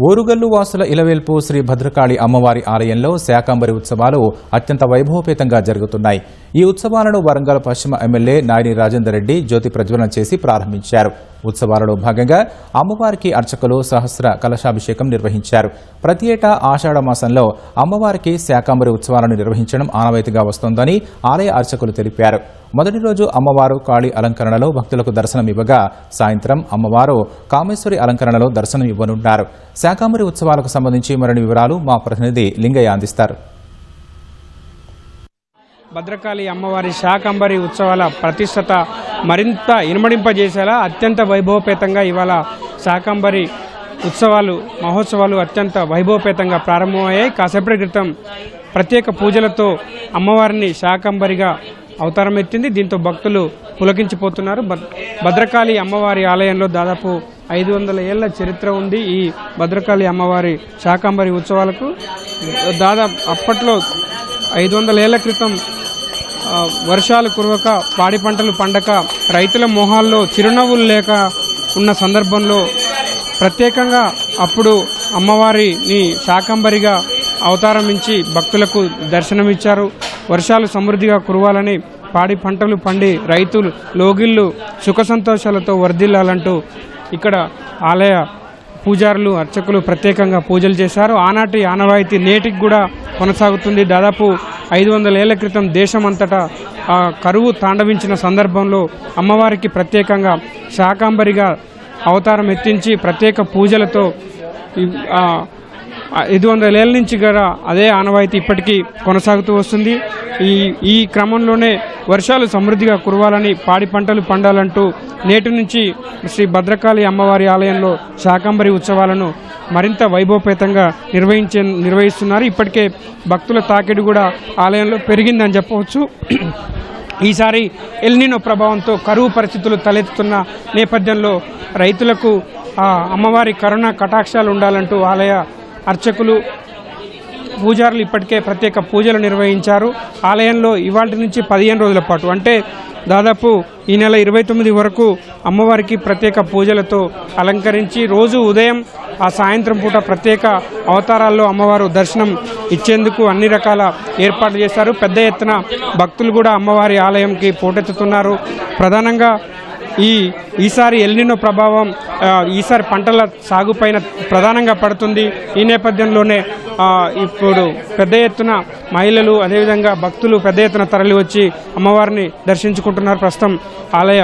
ఓరుగల్లు వాసుల ఇలవేల్పు శ్రీ భద్రకాళి అమ్మవారి ఆలయంలో శాకంబరి ఉత్సవాలు అత్యంత వైభవపేతంగా జరుగుతున్నాయి. ఈ ఉత్సవాలను వరంగల్ పశ్చిమ ఎమ్మెల్యే నాయని రాజేందర్ రెడ్డి జ్యోతి ప్రజ్వలన చేసి ప్రారంభించారు. ఉత్సవాలలో భాగంగా అమ్మవారికి అర్చకులు సహస్ర కలశాభిషేకం నిర్వహించారు. ప్రతి ఏటా ఆషాఢ మాసంలో అమ్మవారికి శాకంబరి ఉత్సవాలను నిర్వహించడం ఆనవాయితీగా వస్తోందని ఆలయ అర్చకులు తెలిపారు. మొదటి రోజు అమ్మవారు కాళీ అలంకరణలో భక్తులకు దర్శనమివ్వగా సాయంత్రం అమ్మవారు కామేశ్వరి అలంకరణలో దర్శనం ఇవ్వనున్నారు. శాకంబరి ఉత్సవాలకు సంబంధించి మరిన్ని వివరాలు మా ప్రతినిధి లింగయ్య అందిస్తారు. భద్రకాళి అమ్మవారి శాకంబరి ఉత్సవాల ప్రతిష్టత మరింత ఇనుమడింపజేసేలా అత్యంత వైభవపేతంగా ఇవాళ శాకంబరి మహోత్సవాలు అత్యంత వైభవపేతంగా ప్రారంభమయ్యాయి. కాసేపటి క్రితం ప్రత్యేక పూజలతో అమ్మవారిని శాకంబరిగా అవతారం ఎత్తింది. దీంతో భక్తులు పులకించిపోతున్నారు. భద్రకాళి అమ్మవారి ఆలయంలో దాదాపు 500 ఏళ్ల చరిత్ర ఉంది. ఈ భద్రకాళి అమ్మవారి శాకంబరి ఉత్సవాలకు అప్పట్లో 500 ఏళ్ల క్రితం వర్షాలు కురవక పాడి పంటలు పండక రైతుల మొహాల్లో చిరునవ్వులు లేక ఉన్న సందర్భంలో ప్రత్యేకంగా అప్పుడు అమ్మవారిని శాకంబరిగా అవతారమించి భక్తులకు దర్శనమిచ్చారు. వర్షాలు సమృద్ధిగా కురవాలని, పాడి పంటలు పండి రైతులు లోగిళ్ళు సుఖ సంతోషాలతో వర్ధిల్లాలంటూ ఇక్కడ ఆలయ పూజారులు అర్చకులు ప్రత్యేకంగా పూజలు చేశారు. ఆనాటి ఆనవాయితీ నేటికి కూడా కొనసాగుతుంది. దాదాపు 500 ఏళ్ల క్రితం దేశమంతటా కరువు తాండవించిన సందర్భంలో అమ్మవారికి ప్రత్యేకంగా శాకంబరిగా అవతారం ఎత్తించి ప్రత్యేక పూజలతో 500 ఏళ్ల నుంచి కూడా అదే ఆనవాయితీ ఇప్పటికీ కొనసాగుతూ వస్తుంది. ఈ క్రమంలోనే వర్షాలు సమృద్ధిగా కురవాలని, పాడి పంటలు పండాలంటూ నేటి నుంచి శ్రీ భద్రకాళి అమ్మవారి ఆలయంలో శాకంబరి ఉత్సవాలను మరింత వైభవపేతంగా నిర్వహిస్తున్నారు. ఇప్పటికే భక్తుల తాకిడి కూడా ఆలయంలో పెరిగిందని చెప్పవచ్చు. ఈసారి ఎల్నినో ప్రభావంతో కరువు పరిస్థితులు తలెత్తుతున్న నేపథ్యంలో రైతులకు అమ్మవారి కరుణ కటాక్షాలు ఉండాలంటూ ఆలయ అర్చకులు పూజారులు ఇప్పటికే ప్రత్యేక పూజలు నిర్వహించారు. ఆలయంలో ఇవాళ నుంచి 15 రోజుల పాటు అంటే దాదాపు ఈ నెల 29 వరకు అమ్మవారికి ప్రత్యేక పూజలతో అలంకరించి రోజు ఉదయం సాయంత్రం పూట ప్రత్యేక అవతారాల్లో అమ్మవారు దర్శనం ఇచ్చేందుకు అన్ని రకాల ఏర్పాట్లు చేశారు. పెద్ద ఎత్తున భక్తులు కూడా అమ్మవారి ఆలయంకి పోటెత్తుతున్నారు. ప్రధానంగా ఈసారి ఎల్నినో ప్రభావం ఈసారి పంటల సాగుపైన ప్రధానంగా పడుతుంది. ఈ నేపథ్యంలోనే ఇప్పుడు పెద్ద ఎత్తున మహిళలు అదేవిధంగా భక్తులు పెద్ద ఎత్తున తరలి వచ్చి అమ్మవారిని దర్శించుకుంటున్నారు. ప్రస్తుతం ఆలయ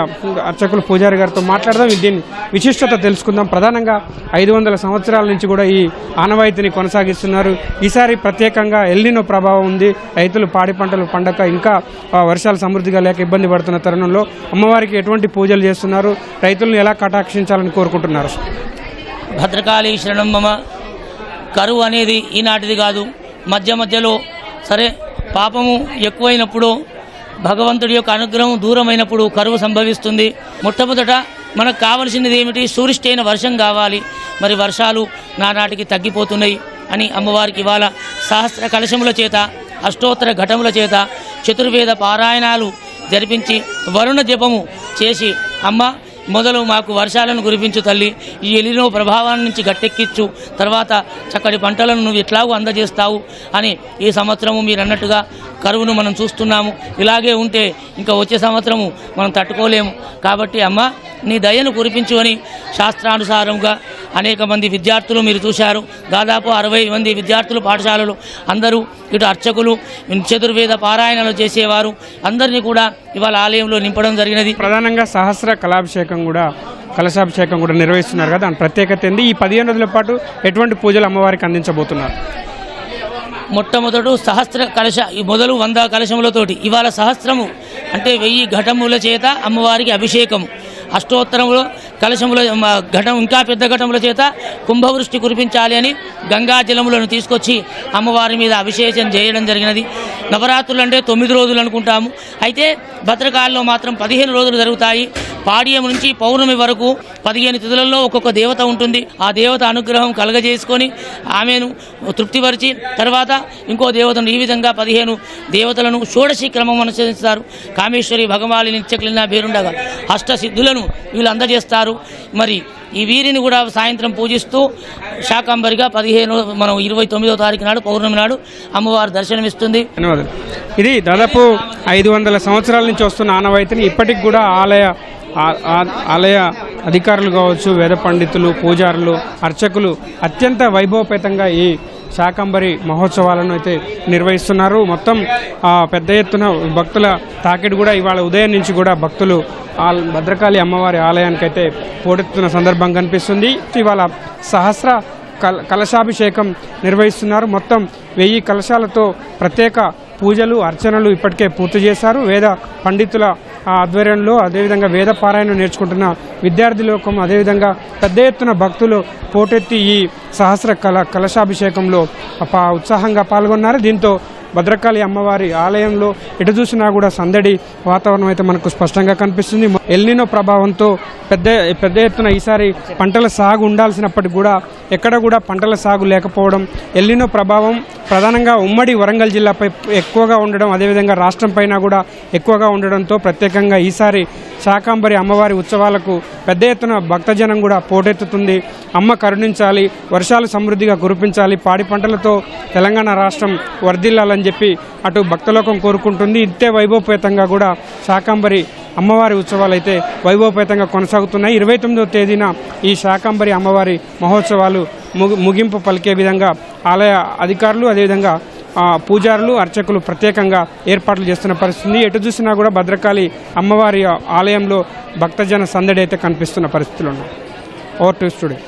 అర్చకులు పూజారి గారితో మాట్లాడదాం, దీని విశిష్టత తెలుసుకుందాం. ప్రధానంగా 500 సంవత్సరాల నుంచి కూడా ఈ ఆనవాయితీని కొనసాగిస్తున్నారు. ఈసారి ప్రత్యేకంగా ఎల్నినో ప్రభావం ఉంది. రైతులు పాడి పంటలు పండక ఇంకా వర్షాలు సమృద్ధిగా లేక ఇబ్బంది పడుతున్న తరుణంలో అమ్మవారికి ఎటువంటి పూజలు చేస్తున్నారు, రైతులను ఎలా కటాక్షించాలని కోరుకుంటున్నారు? భద్రకాళి శరణం మమ. కరువు అనేది ఈనాటిది కాదు, మధ్యలో సరే పాపము ఎక్కువైనప్పుడు భగవంతుడి యొక్క అనుగ్రహం దూరమైనప్పుడు కరువు సంభవిస్తుంది. మొట్టమొదట మనకు కావలసినది ఏమిటి? సూరిష్టి అయిన వర్షం కావాలి. మరి వర్షాలు నానాటికి తగ్గిపోతున్నాయి అని అమ్మవారికి ఇవాళ సహస్ర కలశముల చేత, అష్టోత్తర ఘటముల చేత, చతుర్వేద పారాయణాలు జరిపించి వరుణ జపము చేసి అమ్మ మొదలు మాకు వర్షాలను కురిపించు తల్లి, ఈ ఎలినో ప్రభావం నుంచి గట్టెక్కించు, తర్వాత చక్కటి పంటలను నువ్వు ఎట్లాగూ అందజేస్తావు అని ఈ సంవత్సరము మీరు అన్నట్టుగా కరువును మనం చూస్తున్నాము. ఇలాగే ఉంటే ఇంకా వచ్చే సంవత్సరము మనం తట్టుకోలేము. కాబట్టి అమ్మ నీ దయను కురిపించు అని శాస్త్రానుసారంగా అనేక మంది విద్యార్థులు మీరు చూశారు. దాదాపు 60 మంది విద్యార్థులు పాఠశాలలు అందరూ ఇటు అర్చకులు, చతుర్వేద పారాయణలు చేసేవారు అందరినీ కూడా ఇవాళ ఆలయంలో నింపడం జరిగినది. ప్రధానంగా సహస్ర కలశాభిషేకం కూడా నిర్వహిస్తున్నారు కదా, దాని ప్రత్యేకత ఏంది? ఈ 15 రోజుల పాటు ఎటువంటి పూజలు అమ్మవారికి అందించబోతున్నారు? మొట్టమొదటి సహస్ర కలశ మొదలు 100 కలశములతోటి ఇవాళ సహస్రము అంటే 1000 ఘటముల చేత అమ్మవారికి అభిషేకము, అష్టోత్తరములో కలశముల ఘటం ఇంకా పెద్ద ఘటముల చేత కుంభవృష్టి కురిపించాలి అని గంగా జలములను తీసుకొచ్చి అమ్మవారి మీద అభిషేకం చేయడం జరిగినది. నవరాత్రులు అంటే 9 రోజులు అనుకుంటాము, అయితే భద్రకాళిలో మాత్రం 15 రోజులు జరుగుతాయి. పాడ్యం నుంచి పౌర్ణమి వరకు 15 తిథులలో ఒక్కొక్క దేవత ఉంటుంది. ఆ దేవత అనుగ్రహం కలగజేసుకొని ఆమెను తృప్తిపరిచి తర్వాత ఇంకో దేవతను, ఈ విధంగా 15 దేవతలను షోడశి క్రమం అనుసరిస్తారు. కామేశ్వరి, భగమాలి, నిత్యక్లిన, బేరుండగా అష్టసిద్ధులను వీళ్ళు అందజేస్తారు. మరి ఈ వీరిని కూడా సాయంత్రం పూజిస్తూ శాకంబరిగా 29వ తారీఖు నాడు పౌర్ణమి నాడు అమ్మవారు దర్శనమిస్తుంది. ధన్యవాదాలు. ఇది దాదాపు 500 సంవత్సరాల నుంచి వస్తున్న ఆనవాయితీని ఇప్పటికి కూడా ఆలయ అధికారులు కావచ్చు, వేద పండితులు, పూజారులు, అర్చకులు అత్యంత వైభవపేతంగా ఈ శాకంబరి మహోత్సవాలను అయితే నిర్వహిస్తున్నారు. మొత్తం పెద్ద ఎత్తున భక్తుల తాకిడి కూడా ఇవాళ ఉదయం నుంచి కూడా భక్తులు భద్రకాళి అమ్మవారి ఆలయానికైతే పోటెత్తున్న సందర్భం కనిపిస్తుంది. ఇవాళ సహస్ర కలశాభిషేకం నిర్వహిస్తున్నారు. మొత్తం 1000 కలశాలతో ప్రత్యేక పూజలు అర్చనలు ఇప్పటికే పూర్తి చేశారు. వేద పండితుల ఆధ్వర్యంలో అదేవిధంగా వేద పారాయణం నేర్చుకుంటున్న విద్యార్థి లోకం అదేవిధంగా పెద్ద ఎత్తున భక్తులు పోటెత్తి ఈ సహస్ర కలశాభిషేకంలో ఉత్సాహంగా పాల్గొన్నారు. దీంతో భద్రకాళి అమ్మవారి ఆలయంలో ఎటు చూసినా కూడా సందడి వాతావరణం అయితే మనకు స్పష్టంగా కనిపిస్తుంది. ఎల్నినో ప్రభావంతో పెద్ద ఎత్తున ఈసారి పంటల సాగు ఉండాల్సినప్పటికీ కూడా ఎక్కడ కూడా పంటల సాగు లేకపోవడం, ఎల్నినో ప్రభావం ప్రధానంగా ఉమ్మడి వరంగల్ జిల్లాపై ఎక్కువగా ఉండడం, అదేవిధంగా రాష్ట్రం పైన కూడా ఎక్కువగా ఉండడంతో ప్రత్యేకంగా ఈసారి శాకంబరి అమ్మవారి ఉత్సవాలకు పెద్ద ఎత్తున భక్తజనం కూడా పోటెత్తుతుంది. అమ్మ కరుణించాలి, వర్షాలు సమృద్ధిగా కురిపించాలి, పాడి పంటలతో తెలంగాణ రాష్ట్రం వర్ధిల్లాలని చెప్పి అటు భక్తలోకం కోరుకుంటుంది. ఇంతే వైభవపేతంగా కూడా శాకంబరి అమ్మవారి ఉత్సవాలు అయితే వైభవపేతంగా కొనసాగుతున్నాయి. 29వ తేదీన ఈ శాకంబరి అమ్మవారి మహోత్సవాలు ముగింపు పలికే విధంగా ఆలయ అధికారులు అదేవిధంగా పూజారులు అర్చకులు ప్రత్యేకంగా ఏర్పాట్లు చేస్తున్న పరిస్థితి. ఎటు చూసినా కూడా భద్రకాళి అమ్మవారి ఆలయంలో భక్తజన సందడి అయితే కనిపిస్తున్న పరిస్థితులు ఉన్నాయి. Over to studio.